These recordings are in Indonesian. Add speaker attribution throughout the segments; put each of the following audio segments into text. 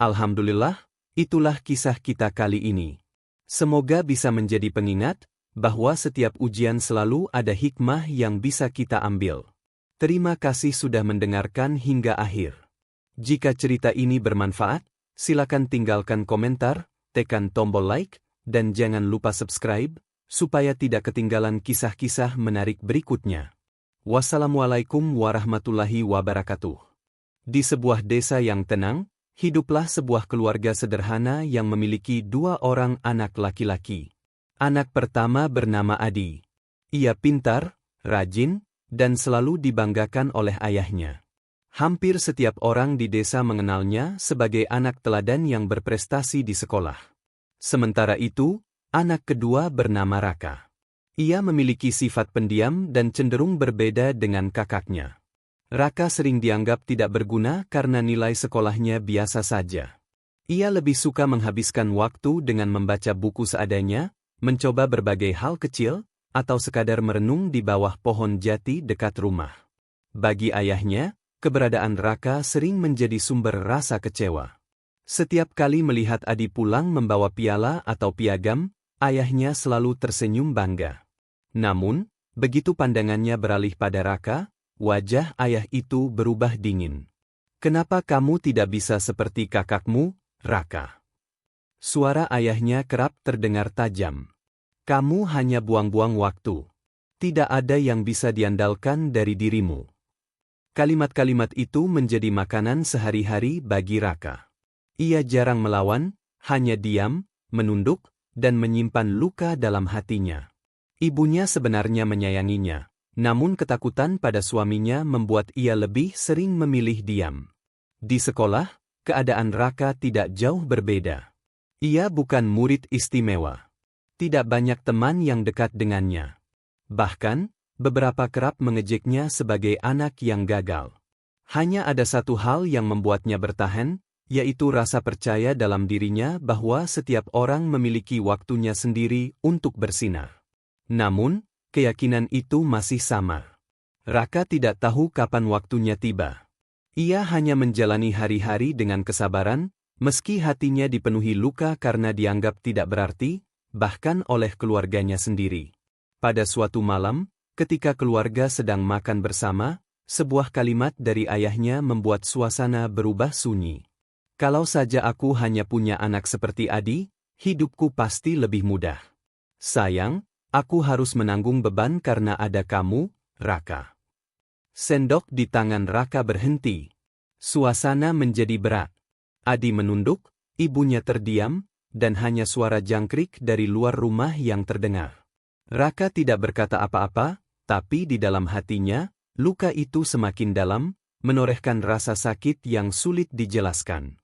Speaker 1: Alhamdulillah, itulah kisah kita kali ini. Semoga bisa menjadi pengingat bahwa setiap ujian selalu ada hikmah yang bisa kita ambil. Terima kasih sudah mendengarkan hingga akhir. Jika cerita ini bermanfaat, silakan tinggalkan komentar, tekan tombol like, dan jangan lupa subscribe, supaya tidak ketinggalan kisah-kisah menarik berikutnya. Wassalamualaikum warahmatullahi wabarakatuh. Di sebuah desa yang tenang, hiduplah sebuah keluarga sederhana yang memiliki 2 orang anak laki-laki. Anak pertama bernama Adi. Ia pintar, rajin, dan selalu dibanggakan oleh ayahnya. Hampir setiap orang di desa mengenalnya sebagai anak teladan yang berprestasi di sekolah. Sementara itu, anak kedua bernama Raka. Ia memiliki sifat pendiam dan cenderung berbeda dengan kakaknya. Raka sering dianggap tidak berguna karena nilai sekolahnya biasa saja. Ia lebih suka menghabiskan waktu dengan membaca buku seadanya, mencoba berbagai hal kecil, atau sekadar merenung di bawah pohon jati dekat rumah. Bagi ayahnya, keberadaan Raka sering menjadi sumber rasa kecewa. Setiap kali melihat Adi pulang membawa piala atau piagam, ayahnya selalu tersenyum bangga. Namun, begitu pandangannya beralih pada Raka, wajah ayah itu berubah dingin. "Kenapa kamu tidak bisa seperti kakakmu, Raka?" Suara ayahnya kerap terdengar tajam. "Kamu hanya buang-buang waktu. Tidak ada yang bisa diandalkan dari dirimu." Kalimat-kalimat itu menjadi makanan sehari-hari bagi Raka. Ia jarang melawan, hanya diam, menunduk, dan menyimpan luka dalam hatinya. Ibunya sebenarnya menyayanginya, namun ketakutan pada suaminya membuat ia lebih sering memilih diam. Di sekolah, keadaan Raka tidak jauh berbeda. Ia bukan murid istimewa. Tidak banyak teman yang dekat dengannya. Bahkan, beberapa kerap mengejeknya sebagai anak yang gagal. Hanya ada satu hal yang membuatnya bertahan, yaitu rasa percaya dalam dirinya bahwa setiap orang memiliki waktunya sendiri untuk bersinar. Namun, keyakinan itu masih samar. Raka tidak tahu kapan waktunya tiba. Ia hanya menjalani hari-hari dengan kesabaran, meski hatinya dipenuhi luka karena dianggap tidak berarti, bahkan oleh keluarganya sendiri. Pada suatu malam, ketika keluarga sedang makan bersama, sebuah kalimat dari ayahnya membuat suasana berubah sunyi. "Kalau saja aku hanya punya anak seperti Adi, hidupku pasti lebih mudah. Sayang, aku harus menanggung beban karena ada kamu, Raka." Sendok di tangan Raka berhenti. Suasana menjadi berat. Adi menunduk, ibunya terdiam, dan hanya suara jangkrik dari luar rumah yang terdengar. Raka tidak berkata apa-apa, tapi di dalam hatinya, luka itu semakin dalam, menorehkan rasa sakit yang sulit dijelaskan.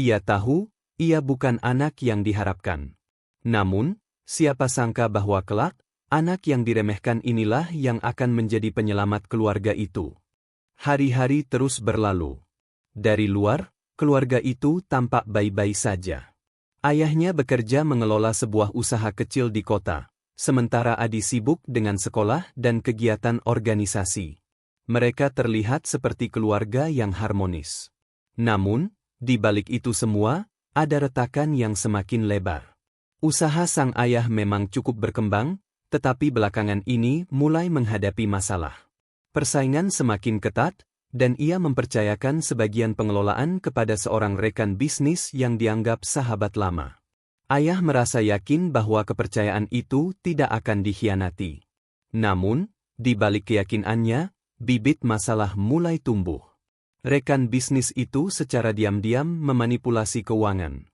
Speaker 1: Ia tahu, ia bukan anak yang diharapkan. Namun, siapa sangka bahwa kelak, anak yang diremehkan inilah yang akan menjadi penyelamat keluarga itu. Hari-hari terus berlalu. Dari luar, keluarga itu tampak baik-baik saja. Ayahnya bekerja mengelola sebuah usaha kecil di kota, sementara Adi sibuk dengan sekolah dan kegiatan organisasi. Mereka terlihat seperti keluarga yang harmonis. Namun, di balik itu semua, ada retakan yang semakin lebar. Usaha sang ayah memang cukup berkembang, tetapi belakangan ini mulai menghadapi masalah. Persaingan semakin ketat, dan ia mempercayakan sebagian pengelolaan kepada seorang rekan bisnis yang dianggap sahabat lama. Ayah merasa yakin bahwa kepercayaan itu tidak akan dikhianati. Namun, di balik keyakinannya, bibit masalah mulai tumbuh. Rekan bisnis itu secara diam-diam memanipulasi keuangan.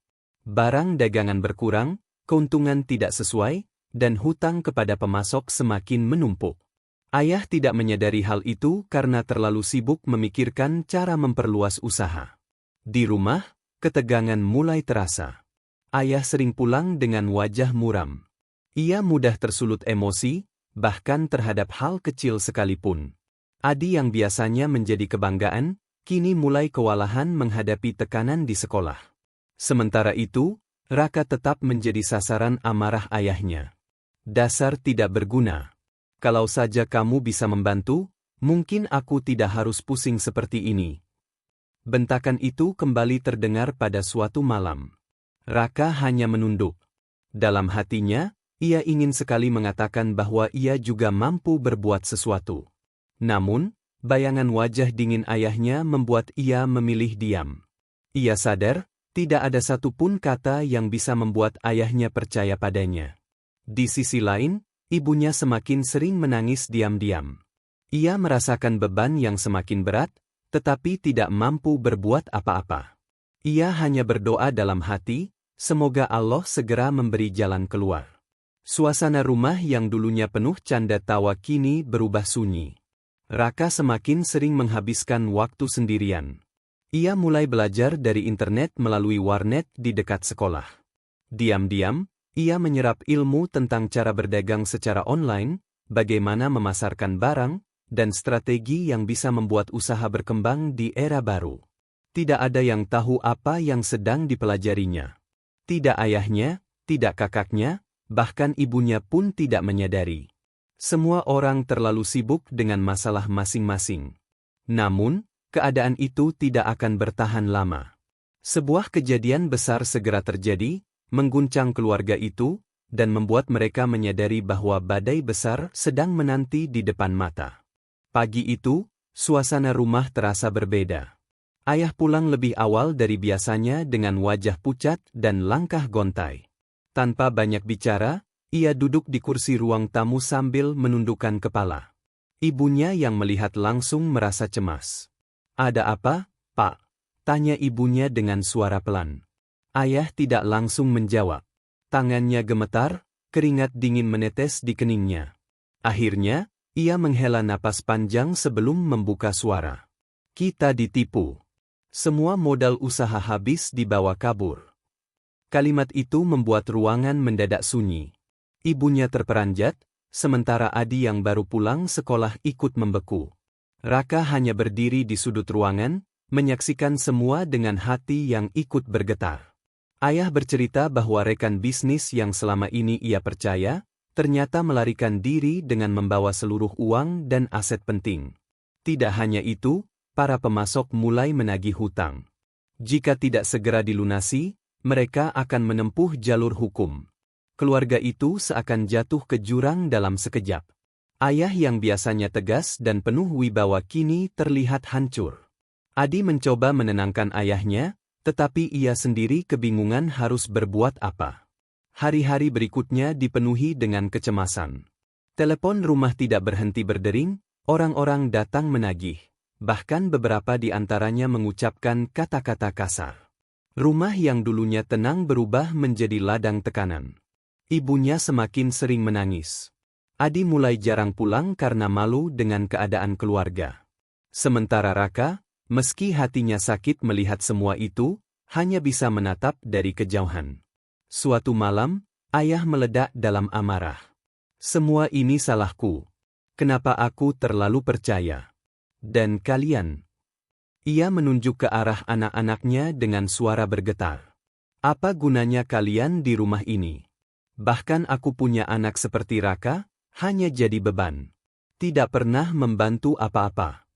Speaker 1: Barang dagangan berkurang, keuntungan tidak sesuai, dan hutang kepada pemasok semakin menumpuk. Ayah tidak menyadari hal itu karena terlalu sibuk memikirkan cara memperluas usaha. Di rumah, ketegangan mulai terasa. Ayah sering pulang dengan wajah muram. Ia mudah tersulut emosi, bahkan terhadap hal kecil sekalipun. Adi yang biasanya menjadi kebanggaan, kini mulai kewalahan menghadapi tekanan di sekolah. Sementara itu, Raka tetap menjadi sasaran amarah ayahnya. "Dasar tidak berguna. Kalau saja kamu bisa membantu, mungkin aku tidak harus pusing seperti ini." Bentakan itu kembali terdengar pada suatu malam. Raka hanya menunduk. Dalam hatinya, ia ingin sekali mengatakan bahwa ia juga mampu berbuat sesuatu. Namun, bayangan wajah dingin ayahnya membuat ia memilih diam. Ia sadar, tidak ada satupun kata yang bisa membuat ayahnya percaya padanya. Di sisi lain, ibunya semakin sering menangis diam-diam. Ia merasakan beban yang semakin berat, tetapi tidak mampu berbuat apa-apa. Ia hanya berdoa dalam hati, semoga Allah segera memberi jalan keluar. Suasana rumah yang dulunya penuh canda tawa kini berubah sunyi. Raka semakin sering menghabiskan waktu sendirian. Ia mulai belajar dari internet melalui warnet di dekat sekolah. Diam-diam, ia menyerap ilmu tentang cara berdagang secara online, bagaimana memasarkan barang, dan strategi yang bisa membuat usaha berkembang di era baru. Tidak ada yang tahu apa yang sedang dipelajarinya. Tidak ayahnya, tidak kakaknya, bahkan ibunya pun tidak menyadari. Semua orang terlalu sibuk dengan masalah masing-masing. Namun, keadaan itu tidak akan bertahan lama. Sebuah kejadian besar segera terjadi, mengguncang keluarga itu, dan membuat mereka menyadari bahwa badai besar sedang menanti di depan mata. Pagi itu, suasana rumah terasa berbeda. Ayah pulang lebih awal dari biasanya dengan wajah pucat dan langkah gontai. Tanpa banyak bicara, ia duduk di kursi ruang tamu sambil menundukkan kepala. Ibunya yang melihat langsung merasa cemas. "Ada apa, Pak?" tanya ibunya dengan suara pelan. Ayah tidak langsung menjawab. Tangannya gemetar, keringat dingin menetes di keningnya. Akhirnya, ia menghela napas panjang sebelum membuka suara. "Kita ditipu. Semua modal usaha habis dibawa kabur." Kalimat itu membuat ruangan mendadak sunyi. Ibunya terperanjat, sementara Adi yang baru pulang sekolah ikut membeku. Raka hanya berdiri di sudut ruangan, menyaksikan semua dengan hati yang ikut bergetar. Ayah bercerita bahwa rekan bisnis yang selama ini ia percaya, ternyata melarikan diri dengan membawa seluruh uang dan aset penting. Tidak hanya itu, para pemasok mulai menagih hutang. Jika tidak segera dilunasi, mereka akan menempuh jalur hukum. Keluarga itu seakan jatuh ke jurang dalam sekejap. Ayah yang biasanya tegas dan penuh wibawa kini terlihat hancur. Adi mencoba menenangkan ayahnya, tetapi ia sendiri kebingungan harus berbuat apa. Hari-hari berikutnya dipenuhi dengan kecemasan. Telepon rumah tidak berhenti berdering, orang-orang datang menagih. Bahkan beberapa di antaranya mengucapkan kata-kata kasar. Rumah yang dulunya tenang berubah menjadi ladang tekanan. Ibunya semakin sering menangis. Adi mulai jarang pulang karena malu dengan keadaan keluarga. Sementara Raka, meski hatinya sakit melihat semua itu, hanya bisa menatap dari kejauhan. Suatu malam, ayah meledak dalam amarah. "Semua ini salahku. Kenapa aku terlalu percaya? Dan kalian?" Ia menunjuk ke arah anak-anaknya dengan suara bergetar. "Apa gunanya kalian di rumah ini? Bahkan aku punya anak seperti Raka, hanya jadi beban. Tidak pernah membantu apa-apa."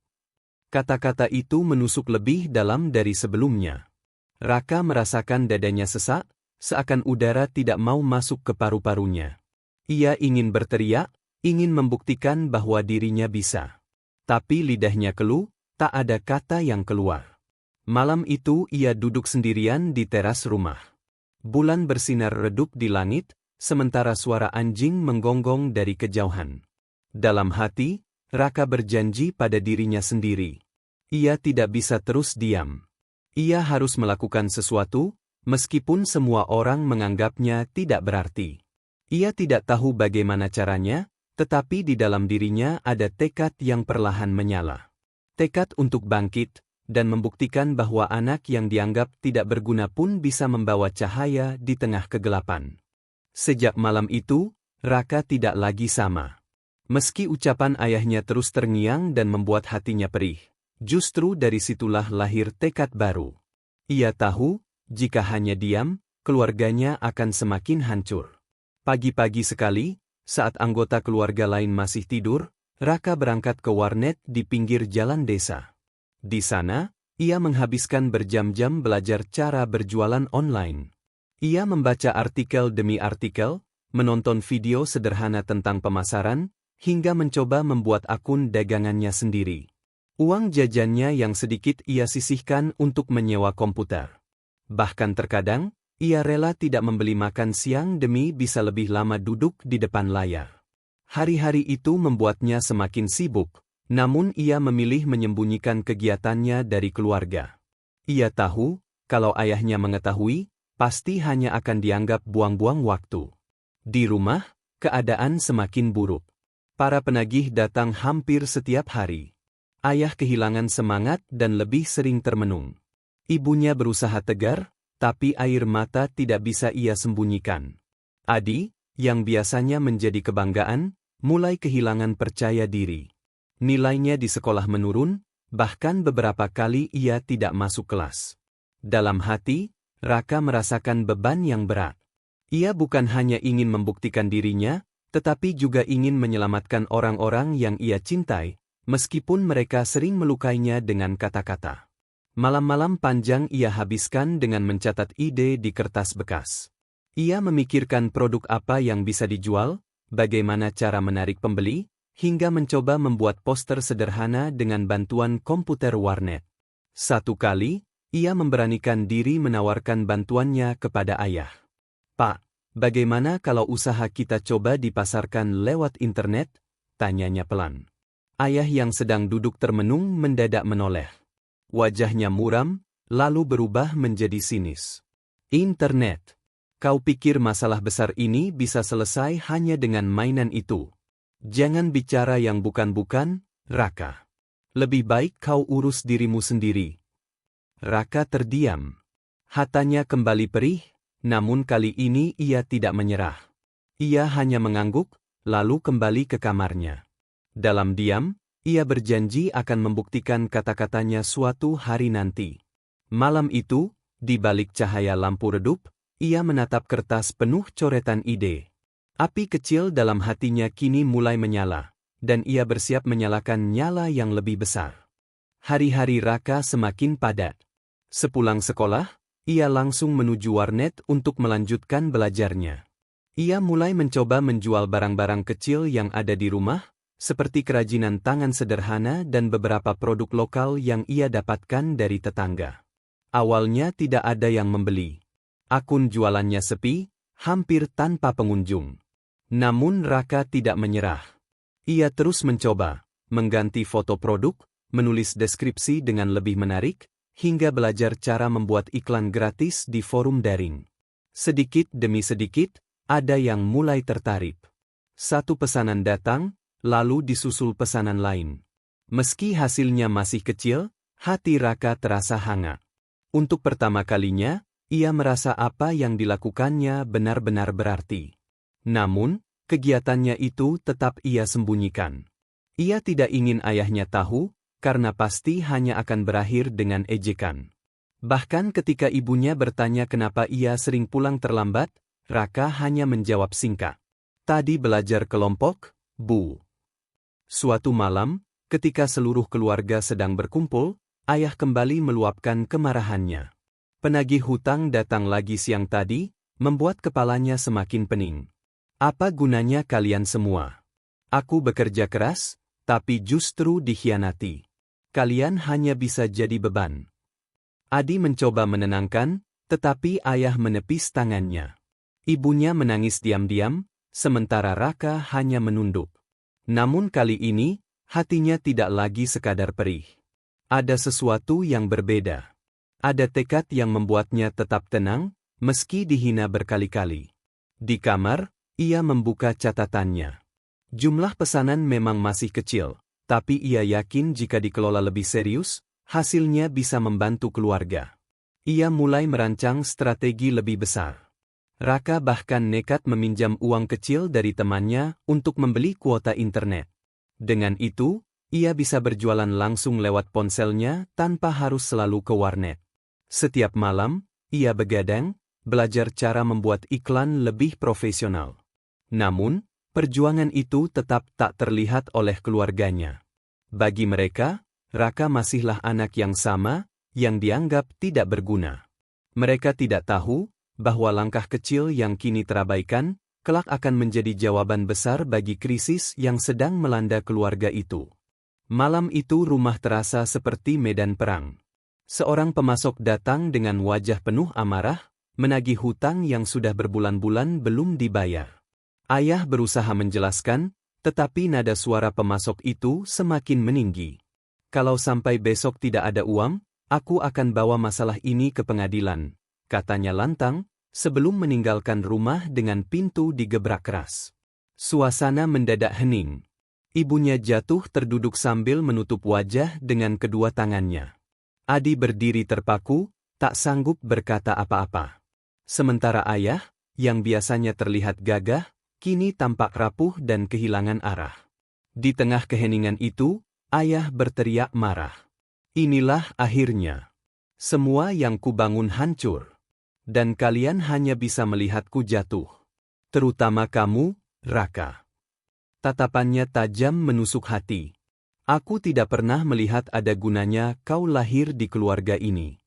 Speaker 1: Kata-kata itu menusuk lebih dalam dari sebelumnya. Raka merasakan dadanya sesak, seakan udara tidak mau masuk ke paru-parunya. Ia ingin berteriak, ingin membuktikan bahwa dirinya bisa. Tapi lidahnya keluh, tak ada kata yang keluar. Malam itu ia duduk sendirian di teras rumah. Bulan bersinar redup di langit, sementara suara anjing menggonggong dari kejauhan. Dalam hati, Raka berjanji pada dirinya sendiri. Ia tidak bisa terus diam. Ia harus melakukan sesuatu, meskipun semua orang menganggapnya tidak berarti. Ia tidak tahu bagaimana caranya, tetapi di dalam dirinya ada tekad yang perlahan menyala. Tekad untuk bangkit, dan membuktikan bahwa anak yang dianggap tidak berguna pun bisa membawa cahaya di tengah kegelapan. Sejak malam itu, Raka tidak lagi sama. Meski ucapan ayahnya terus terngiang dan membuat hatinya perih, justru dari situlah lahir tekad baru. Ia tahu, jika hanya diam, keluarganya akan semakin hancur. Pagi-pagi sekali, saat anggota keluarga lain masih tidur, Raka berangkat ke warnet di pinggir jalan desa. Di sana, Ia menghabiskan berjam-jam belajar cara berjualan online. Ia membaca artikel demi artikel, menonton video sederhana tentang pemasaran, hingga mencoba membuat akun dagangannya sendiri. Uang jajannya yang sedikit ia sisihkan untuk menyewa komputer. Bahkan terkadang, ia rela tidak membeli makan siang demi bisa lebih lama duduk di depan layar. Hari-hari itu membuatnya semakin sibuk, namun ia memilih menyembunyikan kegiatannya dari keluarga. Ia tahu, kalau ayahnya mengetahui, pasti hanya akan dianggap buang-buang waktu. Di rumah, keadaan semakin buruk. Para penagih datang hampir setiap hari. Ayah kehilangan semangat dan lebih sering termenung. Ibunya berusaha tegar, tapi air mata tidak bisa ia sembunyikan. Adi, yang biasanya menjadi kebanggaan, mulai kehilangan percaya diri. Nilainya di sekolah menurun, bahkan beberapa kali ia tidak masuk kelas. Dalam hati, Raka merasakan beban yang berat. Ia bukan hanya ingin membuktikan dirinya, tetapi juga ingin menyelamatkan orang-orang yang ia cintai, meskipun mereka sering melukainya dengan kata-kata. Malam-malam panjang ia habiskan dengan mencatat ide di kertas bekas. Ia memikirkan produk apa yang bisa dijual, bagaimana cara menarik pembeli, hingga mencoba membuat poster sederhana dengan bantuan komputer warnet. Satu kali, ia memberanikan diri menawarkan bantuannya kepada ayah. "Pak, bagaimana kalau usaha kita coba dipasarkan lewat internet?" tanyanya pelan. Ayah yang sedang duduk termenung mendadak menoleh. Wajahnya muram, lalu berubah menjadi sinis. "Internet? Kau pikir masalah besar ini bisa selesai hanya dengan mainan itu? Jangan bicara yang bukan-bukan, Raka. Lebih baik kau urus dirimu sendiri." Raka terdiam. Hatanya kembali perih, namun kali ini ia tidak menyerah. Ia hanya mengangguk, lalu kembali ke kamarnya. Dalam diam, ia berjanji akan membuktikan kata-katanya suatu hari nanti. Malam itu, di balik cahaya lampu redup, ia menatap kertas penuh coretan ide. Api kecil dalam hatinya kini mulai menyala, dan ia bersiap menyalakan nyala yang lebih besar. Hari-hari Raka semakin padat. Sepulang sekolah, ia langsung menuju warnet untuk melanjutkan belajarnya. Ia mulai mencoba menjual barang-barang kecil yang ada di rumah, seperti kerajinan tangan sederhana dan beberapa produk lokal yang ia dapatkan dari tetangga. Awalnya tidak ada yang membeli. Akun jualannya sepi, hampir tanpa pengunjung. Namun Raka tidak menyerah. Ia terus mencoba, mengganti foto produk, menulis deskripsi dengan lebih menarik, hingga belajar cara membuat iklan gratis di forum daring. Sedikit demi sedikit, ada yang mulai tertarik. Satu pesanan datang, lalu disusul pesanan lain. Meski hasilnya masih kecil, hati Raka terasa hangat. Untuk pertama kalinya, ia merasa apa yang dilakukannya benar-benar berarti. Namun, kegiatannya itu tetap ia sembunyikan. Ia tidak ingin ayahnya tahu, karena pasti hanya akan berakhir dengan ejekan. Bahkan ketika ibunya bertanya kenapa ia sering pulang terlambat, Raka hanya menjawab singkat. "Tadi belajar kelompok, Bu." Suatu malam, ketika seluruh keluarga sedang berkumpul, ayah kembali meluapkan kemarahannya. Penagih hutang datang lagi siang tadi, membuat kepalanya semakin pening. "Apa gunanya kalian semua? Aku bekerja keras, tapi justru dikhianati. Kalian hanya bisa jadi beban." Adi mencoba menenangkan, tetapi ayah menepis tangannya. Ibunya menangis diam-diam, sementara Raka hanya menunduk. Namun kali ini, hatinya tidak lagi sekadar perih. Ada sesuatu yang berbeda. Ada tekad yang membuatnya tetap tenang, meski dihina berkali-kali. Di kamar, ia membuka catatannya. Jumlah pesanan memang masih kecil, tapi ia yakin jika dikelola lebih serius, hasilnya bisa membantu keluarga. Ia mulai merancang strategi lebih besar. Raka bahkan nekat meminjam uang kecil dari temannya untuk membeli kuota internet. Dengan itu, ia bisa berjualan langsung lewat ponselnya tanpa harus selalu ke warnet. Setiap malam, ia begadang, belajar cara membuat iklan lebih profesional. Namun, perjuangan itu tetap tak terlihat oleh keluarganya. Bagi mereka, Raka masihlah anak yang sama, yang dianggap tidak berguna. Mereka tidak tahu bahwa langkah kecil yang kini terabaikan, kelak akan menjadi jawaban besar bagi krisis yang sedang melanda keluarga itu. Malam itu rumah terasa seperti medan perang. Seorang pemasok datang dengan wajah penuh amarah, menagih hutang yang sudah berbulan-bulan belum dibayar. Ayah berusaha menjelaskan, tetapi nada suara pemasok itu semakin meninggi. Kalau sampai besok tidak ada uang, aku akan bawa masalah ini ke pengadilan, katanya lantang, sebelum meninggalkan rumah dengan pintu digebrak keras. Suasana mendadak hening. Ibunya jatuh terduduk sambil menutup wajah dengan kedua tangannya. Adi berdiri terpaku, tak sanggup berkata apa-apa. Sementara ayah, yang biasanya terlihat gagah, kini tampak rapuh dan kehilangan arah. Di tengah keheningan itu, ayah berteriak marah. Inilah akhirnya. Semua yang kubangun hancur. Dan kalian hanya bisa melihatku jatuh. Terutama kamu, Raka. Tatapannya tajam menusuk hati. Aku tidak pernah melihat ada gunanya kau lahir di keluarga ini.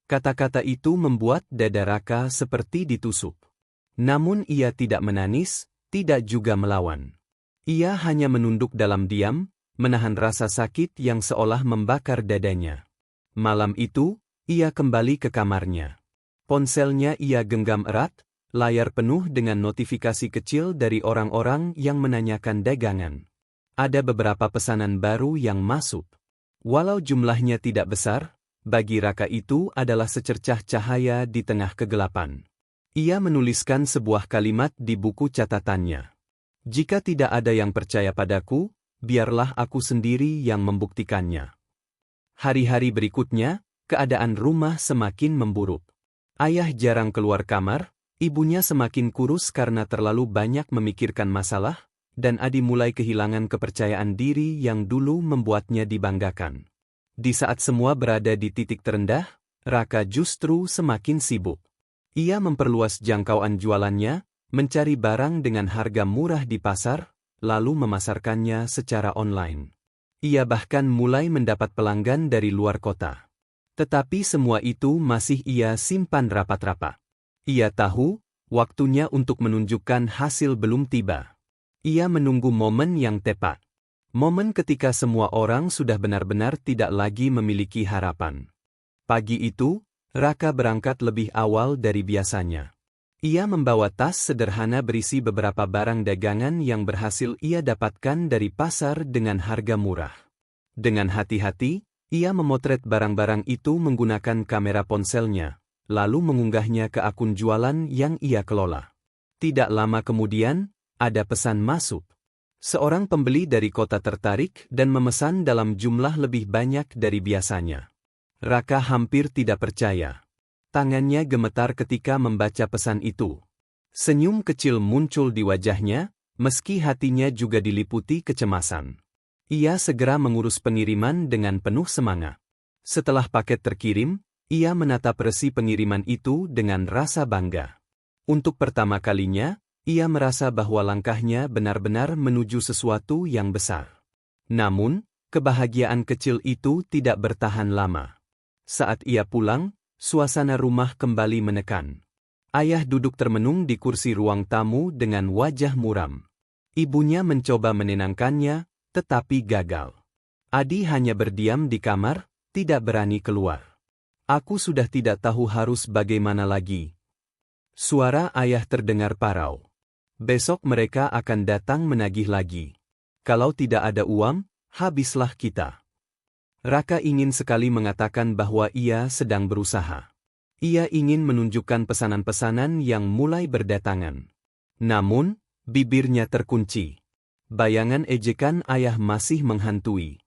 Speaker 1: Kata-kata itu membuat dada Raka seperti ditusuk. Namun ia tidak menangis, tidak juga melawan. Ia hanya menunduk dalam diam, menahan rasa sakit yang seolah membakar dadanya. Malam itu, ia kembali ke kamarnya. Ponselnya ia genggam erat, layar penuh dengan notifikasi kecil dari orang-orang yang menanyakan dagangan. Ada beberapa pesanan baru yang masuk. Walau jumlahnya tidak besar, bagi Raka itu adalah secercah cahaya di tengah kegelapan. Ia menuliskan sebuah kalimat di buku catatannya. Jika tidak ada yang percaya padaku, biarlah aku sendiri yang membuktikannya. Hari-hari berikutnya, keadaan rumah semakin memburuk. Ayah jarang keluar kamar, ibunya semakin kurus karena terlalu banyak memikirkan masalah, dan Adi mulai kehilangan kepercayaan diri yang dulu membuatnya dibanggakan. Di saat semua berada di titik terendah, Raka justru semakin sibuk. Ia memperluas jangkauan jualannya, mencari barang dengan harga murah di pasar, lalu memasarkannya secara online. Ia bahkan mulai mendapat pelanggan dari luar kota. Tetapi semua itu masih ia simpan rapat-rapat. Ia tahu, waktunya untuk menunjukkan hasil belum tiba. Ia menunggu momen yang tepat. Momen ketika semua orang sudah benar-benar tidak lagi memiliki harapan. Pagi itu, Raka berangkat lebih awal dari biasanya. Ia membawa tas sederhana berisi beberapa barang dagangan yang berhasil ia dapatkan dari pasar dengan harga murah. Dengan hati-hati, ia memotret barang-barang itu menggunakan kamera ponselnya, lalu mengunggahnya ke akun jualan yang ia kelola. Tidak lama kemudian, ada pesan masuk. Seorang pembeli dari kota tertarik dan memesan dalam jumlah lebih banyak dari biasanya. Raka hampir tidak percaya. Tangannya gemetar ketika membaca pesan itu. Senyum kecil muncul di wajahnya, meski hatinya juga diliputi kecemasan. Ia segera mengurus pengiriman dengan penuh semangat. Setelah paket terkirim, ia menatap resi pengiriman itu dengan rasa bangga. Untuk pertama kalinya, ia merasa bahwa langkahnya benar-benar menuju sesuatu yang besar. Namun, kebahagiaan kecil itu tidak bertahan lama. Saat ia pulang, suasana rumah kembali menekan. Ayah duduk termenung di kursi ruang tamu dengan wajah muram. Ibunya mencoba menenangkannya, tetapi gagal. Adi hanya berdiam di kamar, tidak berani keluar. Aku sudah tidak tahu harus bagaimana lagi. Suara ayah terdengar parau. Besok mereka akan datang menagih lagi. Kalau tidak ada uang, habislah kita. Raka ingin sekali mengatakan bahwa ia sedang berusaha. Ia ingin menunjukkan pesanan-pesanan yang mulai berdatangan. Namun, bibirnya terkunci. Bayangan ejekan ayah masih menghantui.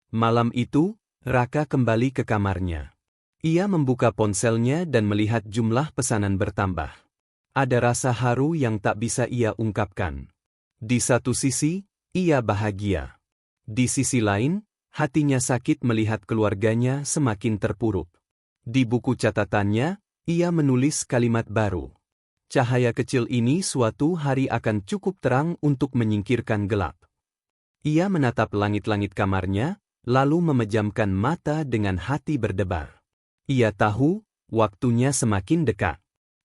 Speaker 1: Malam itu, Raka kembali ke kamarnya. Ia membuka ponselnya dan melihat jumlah pesanan bertambah. Ada rasa haru yang tak bisa ia ungkapkan. Di satu sisi, ia bahagia. Di sisi lain, hatinya sakit melihat keluarganya semakin terpuruk. Di buku catatannya, ia menulis kalimat baru. Cahaya kecil ini suatu hari akan cukup terang untuk menyingkirkan gelap. Ia menatap langit-langit kamarnya, lalu memejamkan mata dengan hati berdebar. Ia tahu, waktunya semakin dekat.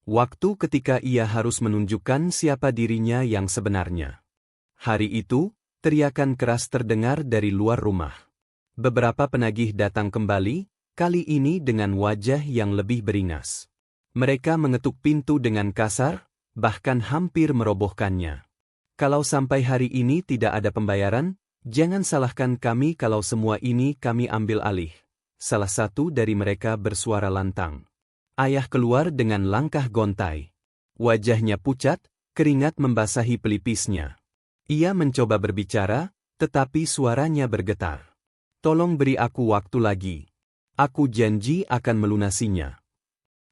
Speaker 1: Waktu ketika ia harus menunjukkan siapa dirinya yang sebenarnya. Hari itu, teriakan keras terdengar dari luar rumah. Beberapa penagih datang kembali, kali ini dengan wajah yang lebih beringas. Mereka mengetuk pintu dengan kasar, bahkan hampir merobohkannya. Kalau sampai hari ini tidak ada pembayaran, jangan salahkan kami kalau semua ini kami ambil alih. Salah satu dari mereka bersuara lantang. Ayah keluar dengan langkah gontai. Wajahnya pucat, keringat membasahi pelipisnya. Ia mencoba berbicara, tetapi suaranya bergetar. Tolong beri aku waktu lagi. Aku janji akan melunasinya.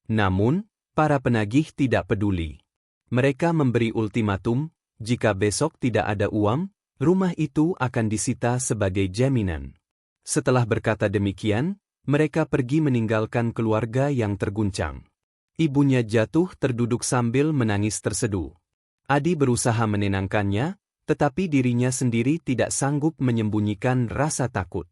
Speaker 1: Namun, para penagih tidak peduli. Mereka memberi ultimatum, jika besok tidak ada uang, rumah itu akan disita sebagai jaminan. Setelah berkata demikian, mereka pergi meninggalkan keluarga yang terguncang. Ibunya jatuh terduduk sambil menangis terseduh. Adi berusaha menenangkannya, tetapi dirinya sendiri tidak sanggup menyembunyikan rasa takut.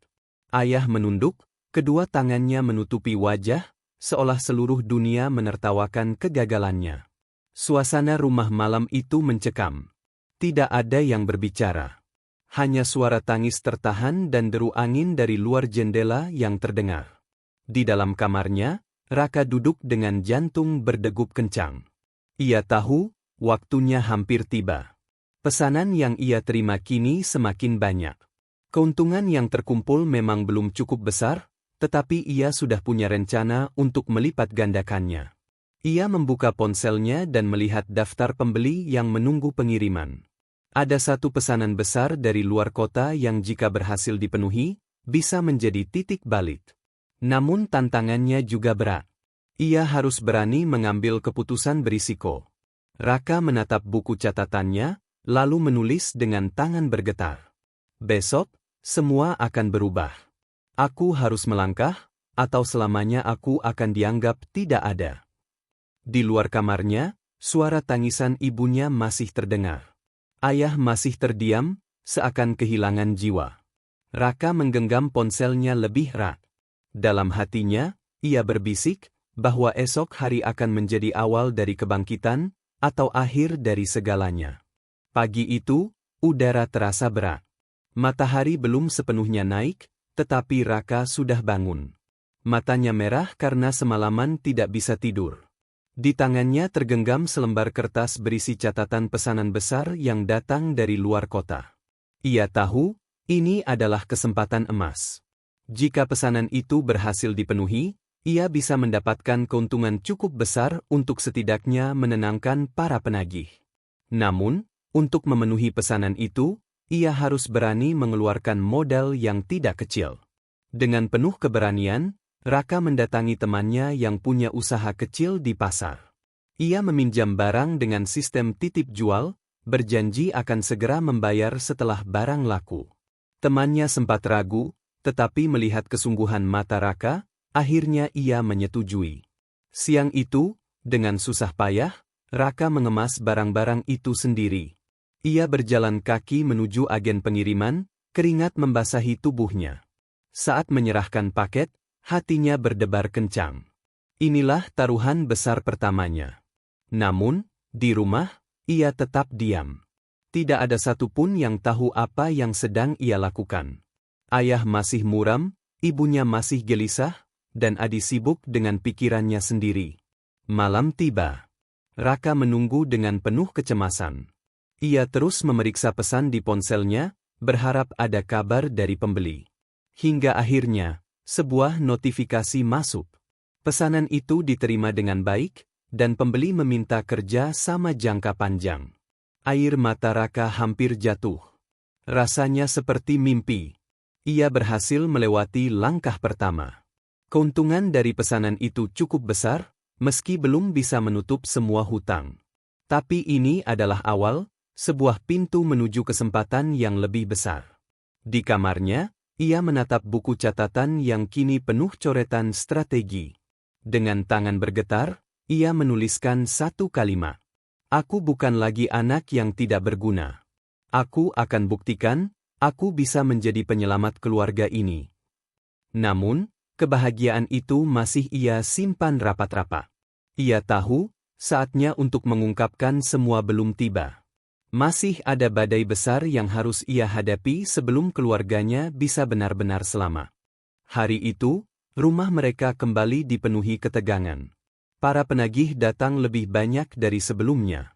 Speaker 1: Ayah menunduk, kedua tangannya menutupi wajah, seolah seluruh dunia menertawakan kegagalannya. Suasana rumah malam itu mencekam. Tidak ada yang berbicara. Hanya suara tangis tertahan dan deru angin dari luar jendela yang terdengar. Di dalam kamarnya, Raka duduk dengan jantung berdegup kencang. Ia tahu, waktunya hampir tiba. Pesanan yang ia terima kini semakin banyak. Keuntungan yang terkumpul memang belum cukup besar, tetapi ia sudah punya rencana untuk melipat gandakannya. Ia membuka ponselnya dan melihat daftar pembeli yang menunggu pengiriman. Ada satu pesanan besar dari luar kota yang jika berhasil dipenuhi, bisa menjadi titik balik. Namun tantangannya juga berat. Ia harus berani mengambil keputusan berisiko. Raka menatap buku catatannya, lalu menulis dengan tangan bergetar. Besok, semua akan berubah. Aku harus melangkah, atau selamanya aku akan dianggap tidak ada. Di luar kamarnya, suara tangisan ibunya masih terdengar. Ayah masih terdiam, seakan kehilangan jiwa. Raka menggenggam ponselnya lebih erat. Dalam hatinya, ia berbisik, bahwa esok hari akan menjadi awal dari kebangkitan, atau akhir dari segalanya. Pagi itu, udara terasa berat. Matahari belum sepenuhnya naik, tetapi Raka sudah bangun. Matanya merah karena semalaman tidak bisa tidur. Di tangannya tergenggam selembar kertas berisi catatan pesanan besar yang datang dari luar kota. Ia tahu, ini adalah kesempatan emas. Jika pesanan itu berhasil dipenuhi, ia bisa mendapatkan keuntungan cukup besar untuk setidaknya menenangkan para penagih. Namun, untuk memenuhi pesanan itu, ia harus berani mengeluarkan modal yang tidak kecil. Dengan penuh keberanian, Raka mendatangi temannya yang punya usaha kecil di pasar. Ia meminjam barang dengan sistem titip jual, berjanji akan segera membayar setelah barang laku. Temannya sempat ragu, tetapi melihat kesungguhan mata Raka, akhirnya ia menyetujui. Siang itu, dengan susah payah, Raka mengemas barang-barang itu sendiri. Ia berjalan kaki menuju agen pengiriman, keringat membasahi tubuhnya. Saat menyerahkan paket, hatinya berdebar kencang. Inilah taruhan besar pertamanya. Namun, di rumah, ia tetap diam. Tidak ada satupun yang tahu apa yang sedang ia lakukan. Ayah masih muram, ibunya masih gelisah, dan Adi sibuk dengan pikirannya sendiri. Malam tiba. Raka menunggu dengan penuh kecemasan. Ia terus memeriksa pesan di ponselnya, berharap ada kabar dari pembeli. Hingga akhirnya, sebuah notifikasi masuk. Pesanan itu diterima dengan baik, dan pembeli meminta kerja sama jangka panjang. Air mata Raka hampir jatuh. Rasanya seperti mimpi. Ia berhasil melewati langkah pertama. Keuntungan dari pesanan itu cukup besar, meski belum bisa menutup semua hutang. Tapi ini adalah awal, sebuah pintu menuju kesempatan yang lebih besar. Di kamarnya, ia menatap buku catatan yang kini penuh coretan strategi. Dengan tangan bergetar, ia menuliskan satu kalimat. Aku bukan lagi anak yang tidak berguna. Aku akan buktikan, aku bisa menjadi penyelamat keluarga ini. Namun, Kebahagiaan itu masih ia simpan rapat-rapat. Ia tahu, saatnya untuk mengungkapkan semua belum tiba. Masih ada badai besar yang harus ia hadapi sebelum keluarganya bisa benar-benar selamat. Hari itu, rumah mereka kembali dipenuhi ketegangan. Para penagih datang lebih banyak dari sebelumnya.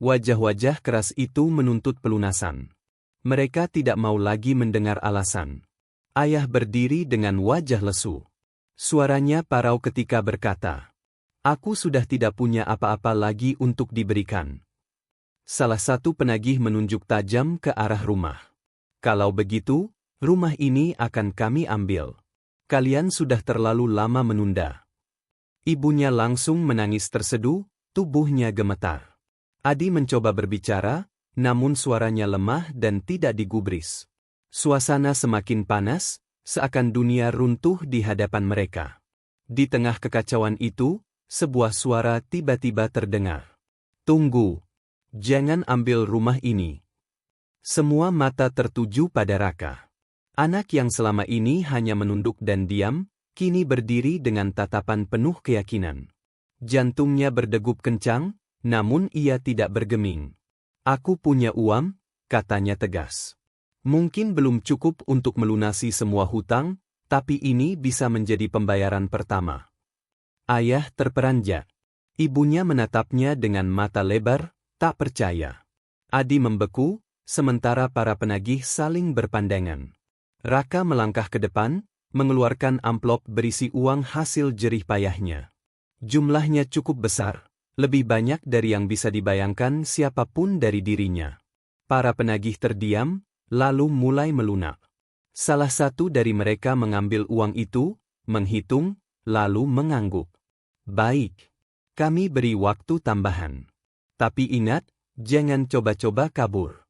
Speaker 1: Wajah-wajah keras itu menuntut pelunasan. Mereka tidak mau lagi mendengar alasan. Ayah berdiri dengan wajah lesu. Suaranya parau ketika berkata, "Aku sudah tidak punya apa-apa lagi untuk diberikan." Salah satu penagih menunjuk tajam ke arah rumah. "Kalau begitu, rumah ini akan kami ambil. Kalian sudah terlalu lama menunda." Ibunya langsung menangis terseduh, tubuhnya gemetar. Adi mencoba berbicara, namun suaranya lemah dan tidak digubris. Suasana semakin panas, seakan dunia runtuh di hadapan mereka. Di tengah kekacauan itu, sebuah suara tiba-tiba terdengar. "Tunggu. Jangan ambil rumah ini." Semua mata tertuju pada Raka. Anak yang selama ini hanya menunduk dan diam, kini berdiri dengan tatapan penuh keyakinan. Jantungnya berdegup kencang, namun ia tidak bergeming. "Aku punya uang," katanya tegas. "Mungkin belum cukup untuk melunasi semua hutang, tapi ini bisa menjadi pembayaran pertama." Ayah terperanjat. Ibunya menatapnya dengan mata lebar, tak percaya. Adi membeku, sementara para penagih saling berpandangan. Raka melangkah ke depan, mengeluarkan amplop berisi uang hasil jerih payahnya. Jumlahnya cukup besar, lebih banyak dari yang bisa dibayangkan siapapun dari dirinya. Para penagih terdiam, lalu mulai melunak. Salah satu dari mereka mengambil uang itu, menghitung, lalu mengangguk. "Baik. Kami beri waktu tambahan. Tapi ingat, jangan coba-coba kabur."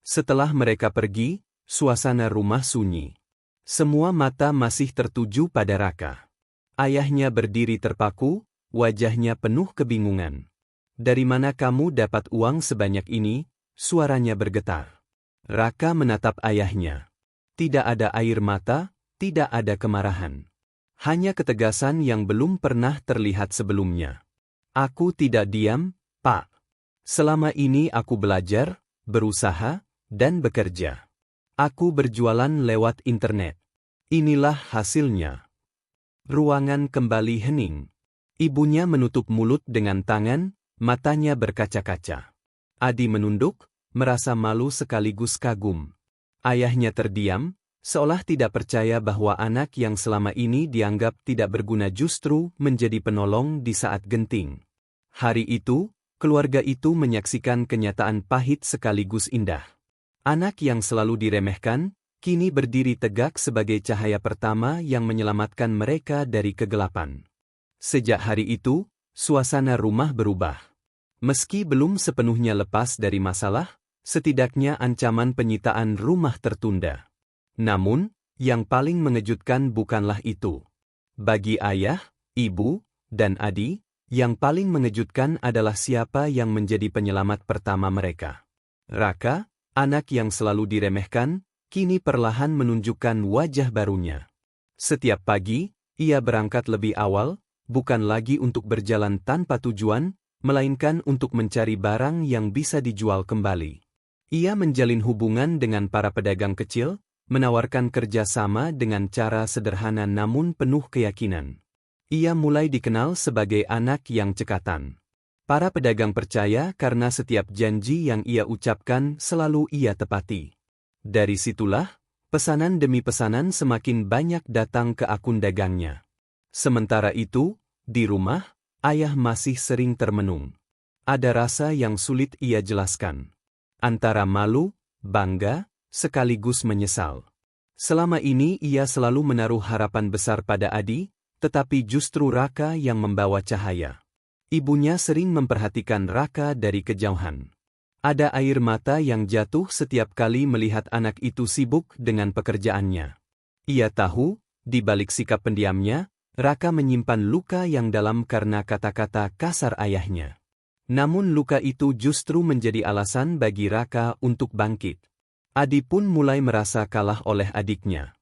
Speaker 1: Setelah mereka pergi, suasana rumah sunyi. Semua mata masih tertuju pada Raka. Ayahnya berdiri terpaku, wajahnya penuh kebingungan. "Dari mana kamu dapat uang sebanyak ini?" Suaranya bergetar. Raka menatap ayahnya. Tidak ada air mata, tidak ada kemarahan. Hanya ketegasan yang belum pernah terlihat sebelumnya. "Aku tidak diam, Pak. Selama ini aku belajar, berusaha, dan bekerja. Aku berjualan lewat internet. Inilah hasilnya." Ruangan kembali hening. Ibunya menutup mulut dengan tangan, matanya berkaca-kaca. Adi menunduk, merasa malu sekaligus kagum. Ayahnya terdiam, seolah tidak percaya bahwa anak yang selama ini dianggap tidak berguna justru menjadi penolong di saat genting. Hari itu, keluarga itu menyaksikan kenyataan pahit sekaligus indah. Anak yang selalu diremehkan, kini berdiri tegak sebagai cahaya pertama yang menyelamatkan mereka dari kegelapan. Sejak hari itu, suasana rumah berubah. Meski belum sepenuhnya lepas dari masalah, setidaknya ancaman penyitaan rumah tertunda. Namun, yang paling mengejutkan bukanlah itu. Bagi ayah, ibu, dan Adi, yang paling mengejutkan adalah siapa yang menjadi penyelamat pertama mereka. Raka, anak yang selalu diremehkan, kini perlahan menunjukkan wajah barunya. Setiap pagi, ia berangkat lebih awal, bukan lagi untuk berjalan tanpa tujuan, melainkan untuk mencari barang yang bisa dijual kembali. Ia menjalin hubungan dengan para pedagang kecil, menawarkan kerjasama dengan cara sederhana namun penuh keyakinan. Ia mulai dikenal sebagai anak yang cekatan. Para pedagang percaya karena setiap janji yang ia ucapkan selalu ia tepati. Dari situlah, pesanan demi pesanan semakin banyak datang ke akun dagangnya. Sementara itu, di rumah, ayah masih sering termenung. Ada rasa yang sulit ia jelaskan. Antara malu, bangga, sekaligus menyesal. Selama ini ia selalu menaruh harapan besar pada Adi, tetapi justru Raka yang membawa cahaya. Ibunya sering memperhatikan Raka dari kejauhan. Ada air mata yang jatuh setiap kali melihat anak itu sibuk dengan pekerjaannya. Ia tahu, di balik sikap pendiamnya, Raka menyimpan luka yang dalam karena kata-kata kasar ayahnya. Namun luka itu justru menjadi alasan bagi Raka untuk bangkit. Adi pun mulai merasa kalah oleh adiknya.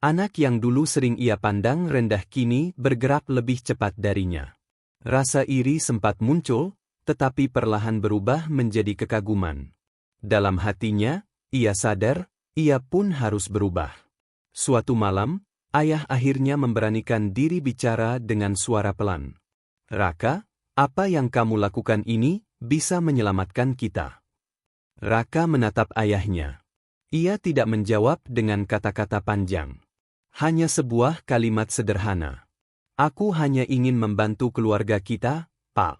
Speaker 1: Anak yang dulu sering ia pandang rendah kini bergerak lebih cepat darinya. Rasa iri sempat muncul, tetapi perlahan berubah menjadi kekaguman. Dalam hatinya, ia sadar, ia pun harus berubah. Suatu malam, ayah akhirnya memberanikan diri bicara dengan suara pelan. "Raka, apa yang kamu lakukan ini bisa menyelamatkan kita." Raka menatap ayahnya. Ia tidak menjawab dengan kata-kata panjang. Hanya sebuah kalimat sederhana. "Aku hanya ingin membantu keluarga kita, Pak."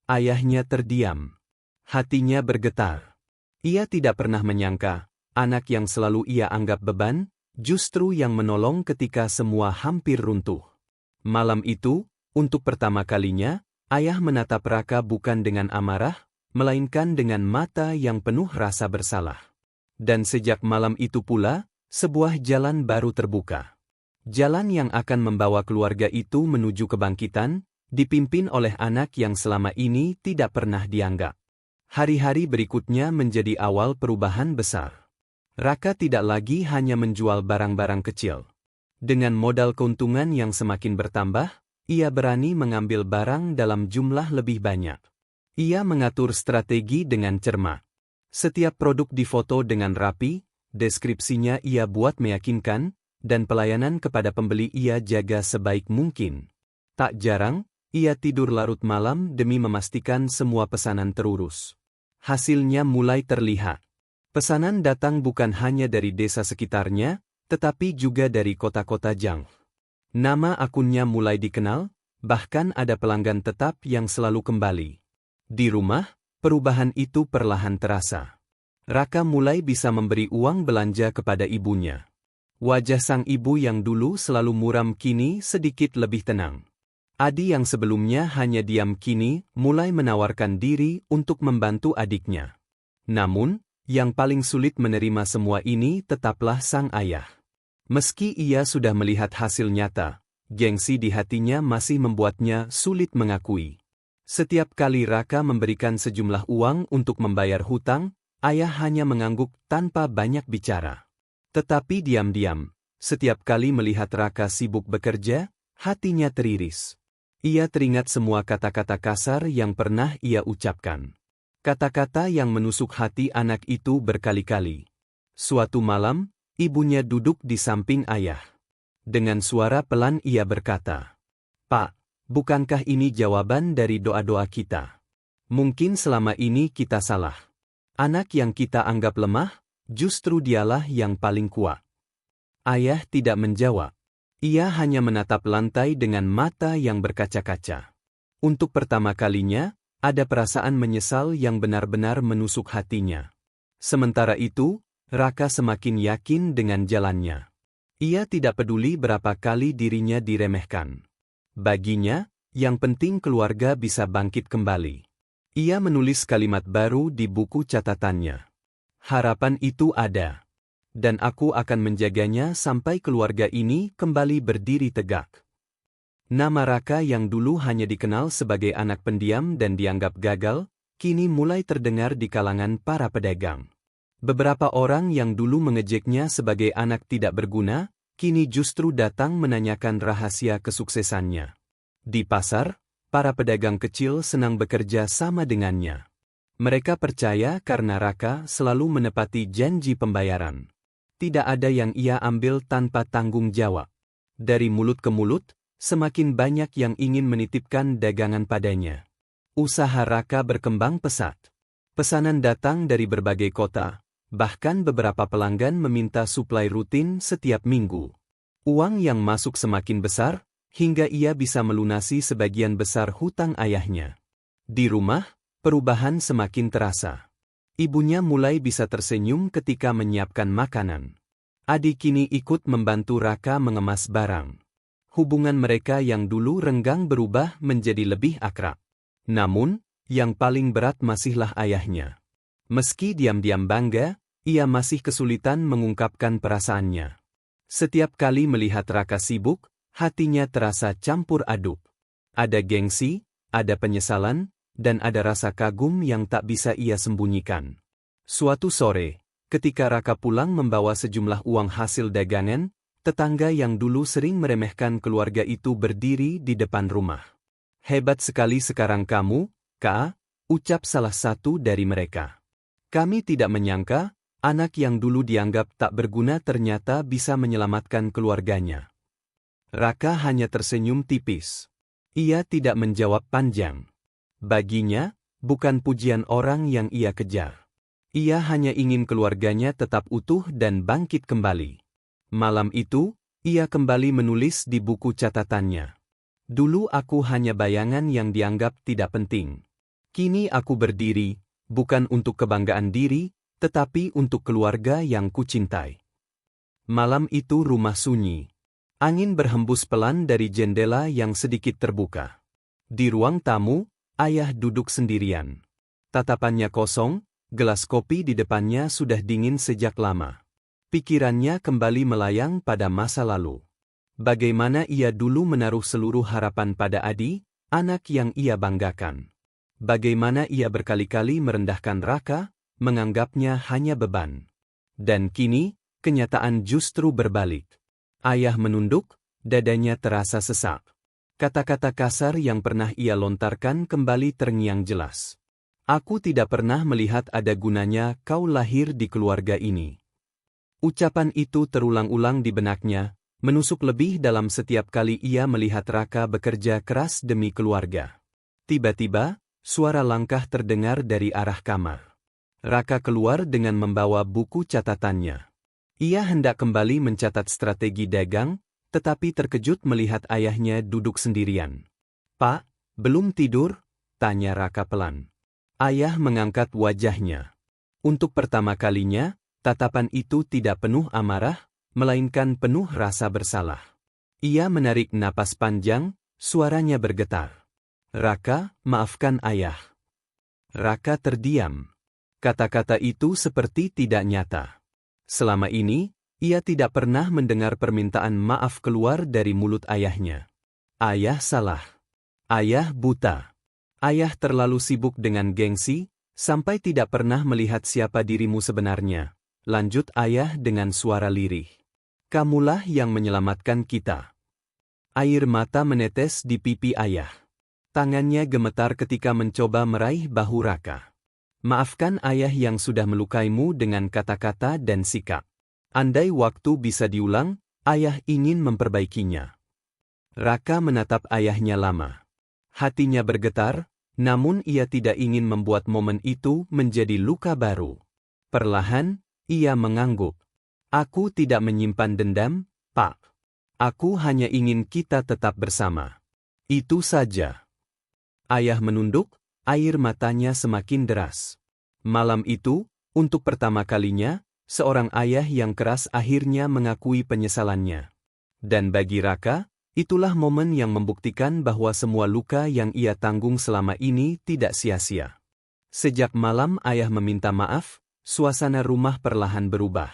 Speaker 1: Ayahnya terdiam. Hatinya bergetar. Ia tidak pernah menyangka, anak yang selalu ia anggap beban, justru yang menolong ketika semua hampir runtuh. Malam itu, untuk pertama kalinya, ayah menatap Raka bukan dengan amarah, melainkan dengan mata yang penuh rasa bersalah. Dan sejak malam itu pula, sebuah jalan baru terbuka. Jalan yang akan membawa keluarga itu menuju kebangkitan, dipimpin oleh anak yang selama ini tidak pernah dianggap. Hari-hari berikutnya menjadi awal perubahan besar. Raka tidak lagi hanya menjual barang-barang kecil. Dengan modal keuntungan yang semakin bertambah, ia berani mengambil barang dalam jumlah lebih banyak. Ia mengatur strategi dengan cermat. Setiap produk difoto dengan rapi, deskripsinya ia buat meyakinkan, dan pelayanan kepada pembeli ia jaga sebaik mungkin. Tak jarang, ia tidur larut malam demi memastikan semua pesanan terurus. Hasilnya mulai terlihat. Pesanan datang bukan hanya dari desa sekitarnya, tetapi juga dari kota-kota jauh. Nama akunnya mulai dikenal, bahkan ada pelanggan tetap yang selalu kembali. Di rumah, perubahan itu perlahan terasa. Raka mulai bisa memberi uang belanja kepada ibunya. Wajah sang ibu yang dulu selalu muram kini sedikit lebih tenang. Adi yang sebelumnya hanya diam kini mulai menawarkan diri untuk membantu adiknya. Namun, yang paling sulit menerima semua ini tetaplah sang ayah. Meski ia sudah melihat hasil nyata, gengsi di hatinya masih membuatnya sulit mengakui. Setiap kali Raka memberikan sejumlah uang untuk membayar hutang, ayah hanya mengangguk tanpa banyak bicara. Tetapi diam-diam, setiap kali melihat Raka sibuk bekerja, hatinya teriris. Ia teringat semua kata-kata kasar yang pernah ia ucapkan. Kata-kata yang menusuk hati anak itu berkali-kali. Suatu malam, ibunya duduk di samping ayah. Dengan suara pelan ia berkata, "Pak, bukankah ini jawaban dari doa-doa kita? Mungkin selama ini kita salah. Anak yang kita anggap lemah, justru dialah yang paling kuat." Ayah tidak menjawab. Ia hanya menatap lantai dengan mata yang berkaca-kaca. Untuk pertama kalinya, ada perasaan menyesal yang benar-benar menusuk hatinya. Sementara itu, Raka semakin yakin dengan jalannya. Ia tidak peduli berapa kali dirinya diremehkan. Baginya, yang penting keluarga bisa bangkit kembali. Ia menulis kalimat baru di buku catatannya. "Harapan itu ada. Dan aku akan menjaganya sampai keluarga ini kembali berdiri tegak." Nama Raka yang dulu hanya dikenal sebagai anak pendiam dan dianggap gagal, kini mulai terdengar di kalangan para pedagang. Beberapa orang yang dulu mengejeknya sebagai anak tidak berguna, kini justru datang menanyakan rahasia kesuksesannya. Di pasar, para pedagang kecil senang bekerja sama dengannya. Mereka percaya karena Raka selalu menepati janji pembayaran. Tidak ada yang ia ambil tanpa tanggung jawab. Dari mulut ke mulut, semakin banyak yang ingin menitipkan dagangan padanya. Usaha Raka berkembang pesat. Pesanan datang dari berbagai kota, bahkan beberapa pelanggan meminta suplai rutin setiap minggu. Uang yang masuk semakin besar, hingga ia bisa melunasi sebagian besar hutang ayahnya. Di rumah, perubahan semakin terasa. Ibunya mulai bisa tersenyum ketika menyiapkan makanan. Adi kini ikut membantu Raka mengemas barang. Hubungan mereka yang dulu renggang berubah menjadi lebih akrab. Namun, yang paling berat masihlah ayahnya. Meski diam-diam bangga, ia masih kesulitan mengungkapkan perasaannya. Setiap kali melihat Raka sibuk, hatinya terasa campur aduk. Ada gengsi, ada penyesalan, dan ada rasa kagum yang tak bisa ia sembunyikan. Suatu sore, ketika Raka pulang membawa sejumlah uang hasil dagangan, tetangga yang dulu sering meremehkan keluarga itu berdiri di depan rumah. Hebat sekali sekarang kamu, Kak, ucap salah satu dari mereka. Kami tidak menyangka, anak yang dulu dianggap tak berguna ternyata bisa menyelamatkan keluarganya. Raka hanya tersenyum tipis. Ia tidak menjawab panjang. Baginya, bukan pujian orang yang ia kejar. Ia hanya ingin keluarganya tetap utuh dan bangkit kembali. Malam itu, ia kembali menulis di buku catatannya. Dulu aku hanya bayangan yang dianggap tidak penting. Kini aku berdiri, bukan untuk kebanggaan diri, tetapi untuk keluarga yang kucintai. Malam itu rumah sunyi. Angin berhembus pelan dari jendela yang sedikit terbuka. Di ruang tamu, ayah duduk sendirian. Tatapannya kosong, gelas kopi di depannya sudah dingin sejak lama. Pikirannya kembali melayang pada masa lalu. Bagaimana ia dulu menaruh seluruh harapan pada Adi, anak yang ia banggakan. Bagaimana ia berkali-kali merendahkan Raka, menganggapnya hanya beban. Dan kini, kenyataan justru berbalik. Ayah menunduk, dadanya terasa sesak. Kata-kata kasar yang pernah ia lontarkan kembali terngiang jelas. Aku tidak pernah melihat ada gunanya kau lahir di keluarga ini. Ucapan itu terulang-ulang di benaknya, menusuk lebih dalam setiap kali ia melihat Raka bekerja keras demi keluarga. Tiba-tiba, suara langkah terdengar dari arah kamar. Raka keluar dengan membawa buku catatannya. Ia hendak kembali mencatat strategi dagang, tetapi terkejut melihat ayahnya duduk sendirian. "Pak, belum tidur?" tanya Raka pelan. Ayah mengangkat wajahnya. Untuk pertama kalinya, tatapan itu tidak penuh amarah, melainkan penuh rasa bersalah. Ia menarik napas panjang, suaranya bergetar. "Raka, maafkan ayah." Raka terdiam. Kata-kata itu seperti tidak nyata. Selama ini, ia tidak pernah mendengar permintaan maaf keluar dari mulut ayahnya. Ayah salah. Ayah buta. Ayah terlalu sibuk dengan gengsi, sampai tidak pernah melihat siapa dirimu sebenarnya. Lanjut ayah dengan suara lirih. Kamulah yang menyelamatkan kita. Air mata menetes di pipi ayah. Tangannya gemetar ketika mencoba meraih bahu Raka. "Maafkan ayah yang sudah melukaimu dengan kata-kata dan sikap. Andai waktu bisa diulang, ayah ingin memperbaikinya." Raka menatap ayahnya lama. Hatinya bergetar, namun ia tidak ingin membuat momen itu menjadi luka baru. Perlahan, ia mengangguk. "Aku tidak menyimpan dendam, Pak. Aku hanya ingin kita tetap bersama. Itu saja." Ayah menunduk, air matanya semakin deras. Malam itu, untuk pertama kalinya, seorang ayah yang keras akhirnya mengakui penyesalannya. Dan bagi Raka, itulah momen yang membuktikan bahwa semua luka yang ia tanggung selama ini tidak sia-sia. Sejak malam ayah meminta maaf, suasana rumah perlahan berubah.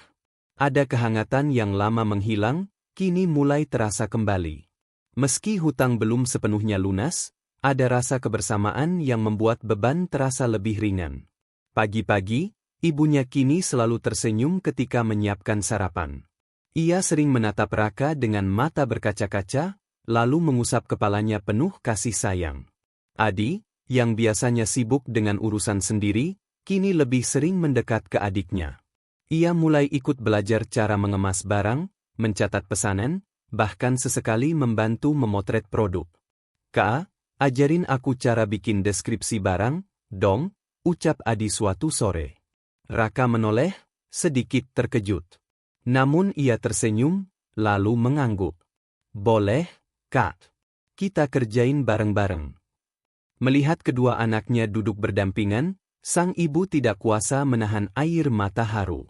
Speaker 1: Ada kehangatan yang lama menghilang, kini mulai terasa kembali. Meski hutang belum sepenuhnya lunas, ada rasa kebersamaan yang membuat beban terasa lebih ringan. Pagi-pagi, ibunya kini selalu tersenyum ketika menyiapkan sarapan. Ia sering menatap Raka dengan mata berkaca-kaca, lalu mengusap kepalanya penuh kasih sayang. Adi, yang biasanya sibuk dengan urusan sendiri, kini lebih sering mendekat ke adiknya. Ia mulai ikut belajar cara mengemas barang, mencatat pesanan, bahkan sesekali membantu memotret produk. "Kak, ajarin aku cara bikin deskripsi barang, dong," ucap Adi suatu sore. Raka menoleh, sedikit terkejut. Namun ia tersenyum, lalu mengangguk. "Boleh, Kak. Kita kerjain bareng-bareng." Melihat kedua anaknya duduk berdampingan, sang ibu tidak kuasa menahan air mata haru.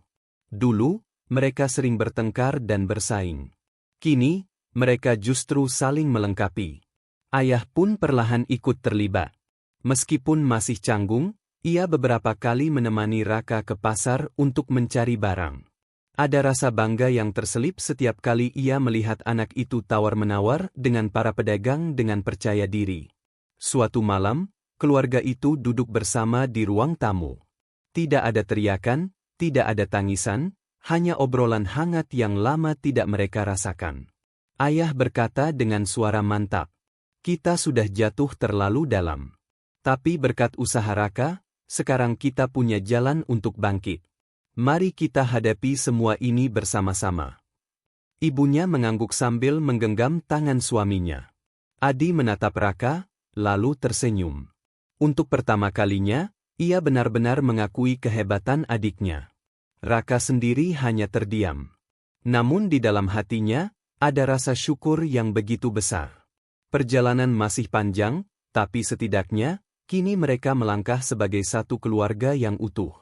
Speaker 1: Dulu, mereka sering bertengkar dan bersaing. Kini, mereka justru saling melengkapi. Ayah pun perlahan ikut terlibat. Meskipun masih canggung, ia beberapa kali menemani Raka ke pasar untuk mencari barang. Ada rasa bangga yang terselip setiap kali ia melihat anak itu tawar-menawar dengan para pedagang dengan percaya diri. Suatu malam, keluarga itu duduk bersama di ruang tamu. Tidak ada teriakan, tidak ada tangisan, Hanya obrolan hangat yang lama tidak mereka rasakan. Ayah berkata dengan suara mantap, "Kita sudah jatuh terlalu dalam. Tapi berkat usaha Raka, sekarang kita punya jalan untuk bangkit. Mari kita hadapi semua ini bersama-sama." Ibunya mengangguk sambil menggenggam tangan suaminya. Adi menatap Raka, lalu tersenyum. Untuk pertama kalinya, ia benar-benar mengakui kehebatan adiknya. Raka sendiri hanya terdiam. Namun di dalam hatinya, ada rasa syukur yang begitu besar. Perjalanan masih panjang, tapi setidaknya, kini mereka melangkah sebagai satu keluarga yang utuh.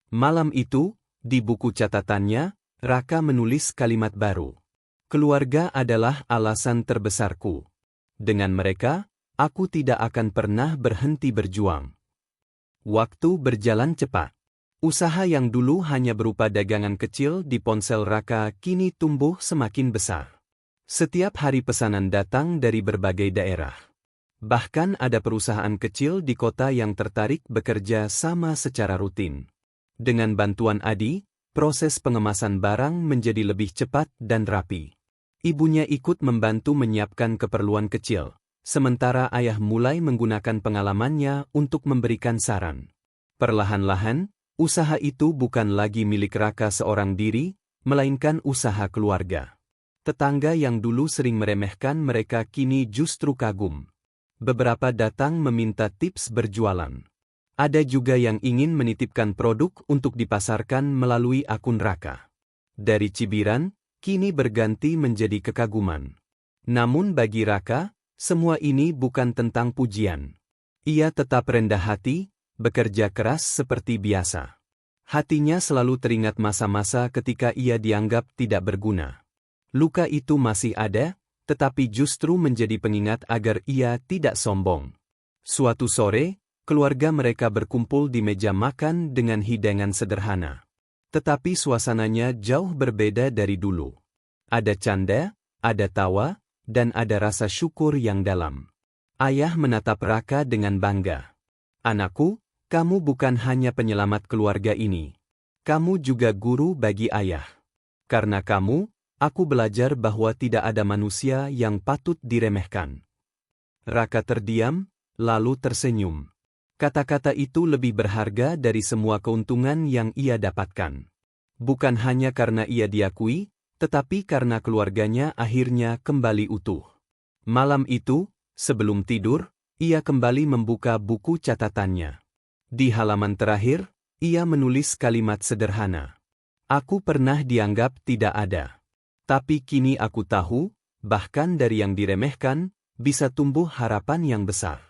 Speaker 1: Malam itu, di buku catatannya, Raka menulis kalimat baru. "Keluarga adalah alasan terbesarku. Dengan mereka, aku tidak akan pernah berhenti berjuang." Waktu berjalan cepat. Usaha yang dulu hanya berupa dagangan kecil di ponsel Raka kini tumbuh semakin besar. Setiap hari pesanan datang dari berbagai daerah. Bahkan ada perusahaan kecil di kota yang tertarik bekerja sama secara rutin. Dengan bantuan Adi, proses pengemasan barang menjadi lebih cepat dan rapi. Ibunya ikut membantu menyiapkan keperluan kecil, sementara ayah mulai menggunakan pengalamannya untuk memberikan saran. Perlahan-lahan, usaha itu bukan lagi milik Raka seorang diri, melainkan usaha keluarga. Tetangga yang dulu sering meremehkan mereka kini justru kagum. Beberapa datang meminta tips berjualan. Ada juga yang ingin menitipkan produk untuk dipasarkan melalui akun Raka. Dari cibiran, kini berganti menjadi kekaguman. Namun bagi Raka, semua ini bukan tentang pujian. Ia tetap rendah hati, bekerja keras seperti biasa. Hatinya selalu teringat masa-masa ketika ia dianggap tidak berguna. Luka itu masih ada, tetapi justru menjadi pengingat agar ia tidak sombong. Suatu sore, keluarga mereka berkumpul di meja makan dengan hidangan sederhana. Tetapi suasananya jauh berbeda dari dulu. Ada canda, ada tawa, dan ada rasa syukur yang dalam. Ayah menatap Raka dengan bangga. "Anakku, kamu bukan hanya penyelamat keluarga ini. Kamu juga guru bagi ayah. Karena kamu, aku belajar bahwa tidak ada manusia yang patut diremehkan." Raka terdiam, lalu tersenyum. Kata-kata itu lebih berharga dari semua keuntungan yang ia dapatkan. Bukan hanya karena ia diakui, tetapi karena keluarganya akhirnya kembali utuh. Malam itu, sebelum tidur, ia kembali membuka buku catatannya. Di halaman terakhir, ia menulis kalimat sederhana. "Aku pernah dianggap tidak ada. Tapi kini aku tahu, bahkan dari yang diremehkan, bisa tumbuh harapan yang besar."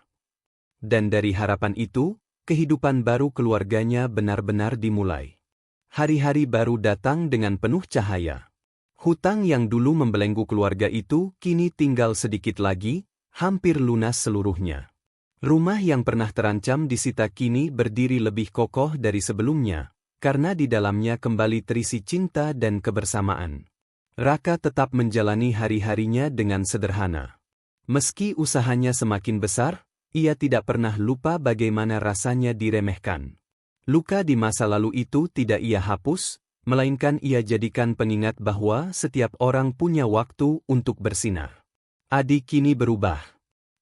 Speaker 1: Dan dari harapan itu, kehidupan baru keluarganya benar-benar dimulai. Hari-hari baru datang dengan penuh cahaya. Hutang yang dulu membelenggu keluarga itu kini tinggal sedikit lagi, hampir lunas seluruhnya. Rumah yang pernah terancam disita kini berdiri lebih kokoh dari sebelumnya, karena di dalamnya kembali terisi cinta dan kebersamaan. Raka tetap menjalani hari-harinya dengan sederhana. Meski usahanya semakin besar, ia tidak pernah lupa bagaimana rasanya diremehkan. Luka di masa lalu itu tidak ia hapus, melainkan ia jadikan pengingat bahwa setiap orang punya waktu untuk bersinar. Adi kini berubah.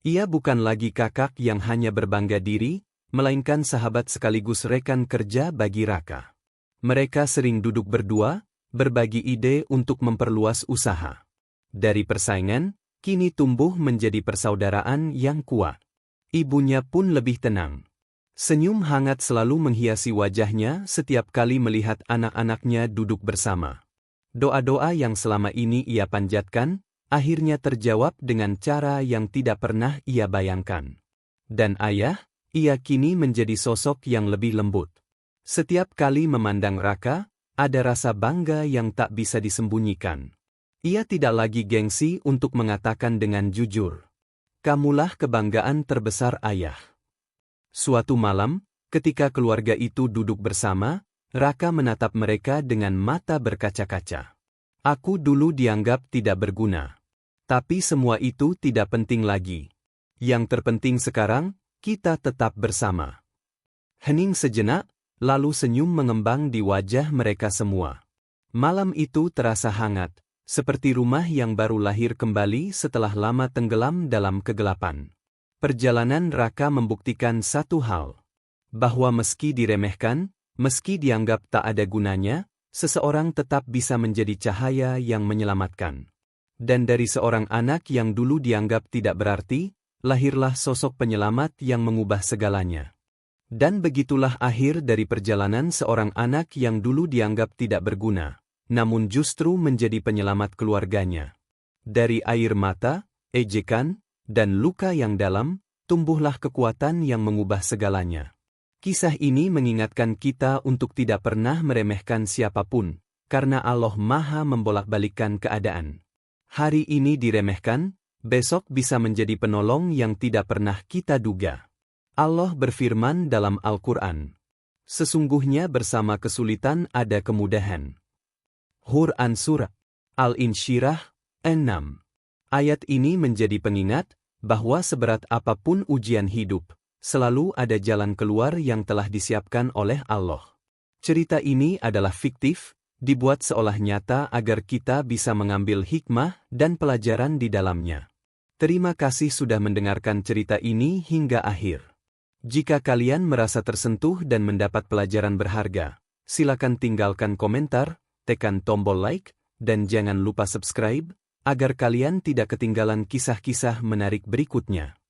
Speaker 1: Ia bukan lagi kakak yang hanya berbangga diri, melainkan sahabat sekaligus rekan kerja bagi Raka. Mereka sering duduk berdua, berbagi ide untuk memperluas usaha. Dari persaingan, kini tumbuh menjadi persaudaraan yang kuat. Ibunya pun lebih tenang. Senyum hangat selalu menghiasi wajahnya setiap kali melihat anak-anaknya duduk bersama. Doa-doa yang selama ini ia panjatkan, akhirnya terjawab dengan cara yang tidak pernah ia bayangkan. Dan ayah, ia kini menjadi sosok yang lebih lembut. Setiap kali memandang Raka, ada rasa bangga yang tak bisa disembunyikan. Ia tidak lagi gengsi untuk mengatakan dengan jujur, "Kamulah kebanggaan terbesar ayah." Suatu malam, ketika keluarga itu duduk bersama, Raka menatap mereka dengan mata berkaca-kaca. "Aku dulu dianggap tidak berguna. Tapi semua itu tidak penting lagi. Yang terpenting sekarang, kita tetap bersama." Hening sejenak, lalu senyum mengembang di wajah mereka semua. Malam itu terasa hangat, seperti rumah yang baru lahir kembali setelah lama tenggelam dalam kegelapan. Perjalanan Raka membuktikan satu hal, bahwa meski diremehkan, meski dianggap tak ada gunanya, seseorang tetap bisa menjadi cahaya yang menyelamatkan. Dan dari seorang anak yang dulu dianggap tidak berarti, lahirlah sosok penyelamat yang mengubah segalanya. Dan begitulah akhir dari perjalanan seorang anak yang dulu dianggap tidak berguna, namun justru menjadi penyelamat keluarganya. Dari air mata, ejekan, dan luka yang dalam, tumbuhlah kekuatan yang mengubah segalanya. Kisah ini mengingatkan kita untuk tidak pernah meremehkan siapapun, karena Allah Maha membolak-balikkan keadaan. Hari ini diremehkan, besok bisa menjadi penolong yang tidak pernah kita duga. Allah berfirman dalam Al-Quran, "Sesungguhnya bersama kesulitan ada kemudahan." Quran Surah Al-Insyirah 6. Ayat ini menjadi pengingat bahwa seberat apapun ujian hidup, selalu ada jalan keluar yang telah disiapkan oleh Allah. Cerita ini adalah fiktif, dibuat seolah nyata agar kita bisa mengambil hikmah dan pelajaran di dalamnya. Terima kasih sudah mendengarkan cerita ini hingga akhir. Jika kalian merasa tersentuh dan mendapat pelajaran berharga, silakan tinggalkan komentar, tekan tombol like, dan jangan lupa subscribe, agar kalian tidak ketinggalan kisah-kisah menarik berikutnya.